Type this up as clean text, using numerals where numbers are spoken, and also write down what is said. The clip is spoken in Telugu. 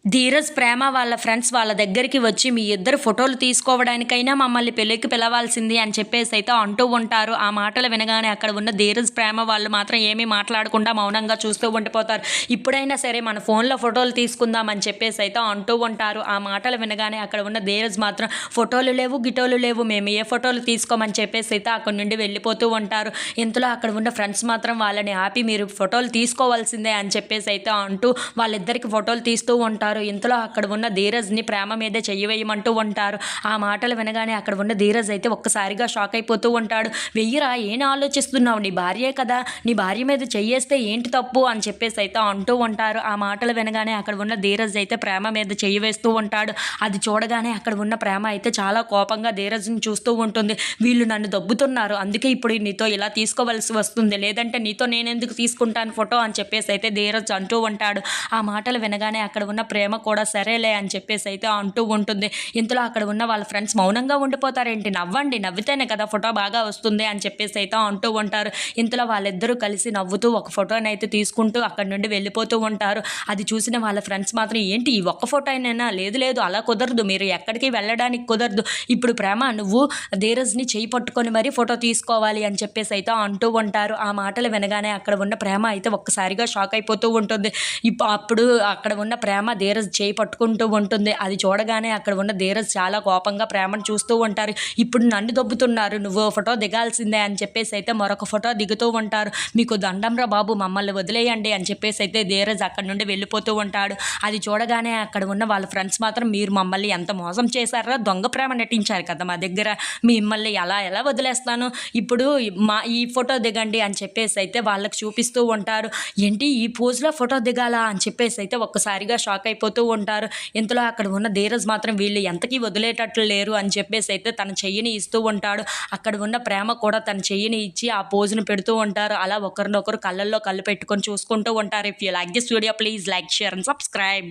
ధీరజ్ ప్రేమ వాళ్ళ ఫ్రెండ్స్ వాళ్ళ దగ్గరికి వచ్చి మీ ఇద్దరు ఫోటోలు తీసుకోవడానికైనా మమ్మల్ని పెళ్ళికి పిలవాల్సింది అని చెప్పేసి అయితే అంటూ ఉంటారు. ఆ మాటలు వినగానే అక్కడ ఉన్న ధీరజ్ ప్రేమ వాళ్ళు మాత్రం ఏమీ మాట్లాడకుండా మౌనంగా చూస్తూ ఉండిపోతారు. ఇప్పుడైనా సరే మన ఫోన్లో ఫోటోలు తీసుకుందాం అని చెప్పేసి అయితే అంటూ ఉంటారు. ఆ మాటలు వినగానే అక్కడ ఉన్న ధీరజ్ మాత్రం ఫోటోలు లేవు గిటోలు లేవు, మేము ఏ ఫోటోలు తీసుకోమని చెప్పేసి అయితే అక్కడ నుండి వెళ్ళిపోతూ ఉంటారు. ఇంతలో అక్కడ ఉన్న ఫ్రెండ్స్ మాత్రం వాళ్ళని ఆపి మీరు ఫోటోలు తీసుకోవాల్సిందే అని చెప్పేసి అయితే అంటూ వాళ్ళిద్దరికి ఫోటోలు తీస్తూ ఉంటారు. ఇంతలో అక్కడ ఉన్న ధీరజ్ని ప్రేమ మీదే చెయ్యి వేయమంటూ ఉంటారు. ఆ మాటలు వినగానే అక్కడ ఉన్న ధీరజ్ అయితే ఒక్కసారిగా షాక్ అయిపోతూ ఉంటాడు. వెయ్యిరా, ఏం ఆలోచిస్తున్నావు, నీ భార్యే కదా, నీ భార్య మీద చెయ్యేస్తే ఏంటి తప్పు అని చెప్పేసి అయితే అంటూ ఉంటారు. ఆ మాటలు వినగానే అక్కడ ఉన్న ధీరజ్ అయితే ప్రేమ మీద చెయ్యి వేస్తూ ఉంటాడు. అది చూడగానే అక్కడ ఉన్న ప్రేమ అయితే చాలా కోపంగా ధీరజ్ని చూస్తూ ఉంటుంది. వీళ్ళు నన్ను దబ్బుతున్నారు, అందుకే ఇప్పుడు నీతో ఇలా తీసుకోవాల్సి వస్తుంది, లేదంటే నీతో నేనెందుకు తీసుకుంటాను ఫోటో అని చెప్పేసి అయితే ధీరజ్ అంటూ ఉంటాడు. ఆ మాటలు వినగానే అక్కడ ఉన్న ప్రేమ కూడా సరేలే అని చెప్పేసి అయితే అంటూ ఉంటుంది. ఇంతలో అక్కడ ఉన్న వాళ్ళ ఫ్రెండ్స్ మౌనంగా ఉండిపోతారేంటి, నవ్వండి, నవ్వితేనే కదా ఫోటో బాగా వస్తుంది అని చెప్పేసి అయితే అంటూ ఉంటారు. ఇంతలో వాళ్ళిద్దరూ కలిసి నవ్వుతూ ఒక ఫోటోని అయితే తీసుకుంటూ అక్కడి నుండి వెళ్ళిపోతూ ఉంటారు. అది చూసిన వాళ్ళ ఫ్రెండ్స్ మాత్రం ఏంటి ఈ ఒక్క ఫోటో అయినా, లేదు లేదు అలా కుదరదు, మీరు ఎక్కడికి వెళ్ళడానికి కుదరదు, ఇప్పుడు ప్రేమ నువ్వు ధీరజ్ని చేయి పట్టుకొని మరీ ఫోటో తీసుకోవాలి అని చెప్పేసి అయితే అంటూ ఉంటారు. ఆ మాటలు వినగానే అక్కడ ఉన్న ప్రేమ అయితే ఒక్కసారిగా షాక్ అయిపోతూ ఉంటుంది. అప్పుడు అక్కడ ఉన్న ప్రేమ ధీరజ్ చేయి పట్టుకుంటూ ఉంటుంది. అది చూడగానే అక్కడ ఉన్న ధీరజ్ చాలా కోపంగా ప్రేమను చూస్తూ ఉంటారు. ఇప్పుడు నన్ను దొబ్బుతున్నారు, నువ్వు ఫోటో దిగాల్సిందే అని చెప్పేసి అయితే మరొక ఫోటో దిగుతూ ఉంటారు. మీకు దండంరా బాబు, మమ్మల్ని వదిలేయండి అని చెప్పేసి అయితే ధీరజ్ అక్కడ నుండి వెళ్ళిపోతూ ఉంటాడు. అది చూడగానే అక్కడ ఉన్న వాళ్ళ ఫ్రెండ్స్ మాత్రం మీరు మమ్మల్ని ఎంత మోసం చేశారా, దొంగ ప్రేమ నటించారు కదా మా దగ్గర, మిమ్మల్ని ఎలా వదిలేస్తాను, ఇప్పుడు ఈ ఫోటో దిగండి అని చెప్పేసి అయితే వాళ్ళకి చూపిస్తూ ఉంటారు. ఏంటి ఈ పోజ్లో ఫోటో దిగాలా అని చెప్పేసి అయితే ఒక్కసారిగా షాక్ అయిపోతూ ఉంటారు. ఇంతలో అక్కడ ఉన్న ధీరజ్ మాత్రం వీళ్ళు ఎంతకీ వదిలేటట్లు లేరు అని చెప్పేసి అయితే తన చెయ్యిని ఇస్తూ ఉంటాడు. అక్కడ ఉన్న ప్రేమ కూడా తన చెయ్యిని ఇచ్చి ఆ పోజును పెడుతూ ఉంటారు. అలా ఒకరినొకరు కళ్ళల్లో కళ్ళు పెట్టుకొని చూసుకుంటూ ఉంటారు. If you like this video please like, share and subscribe.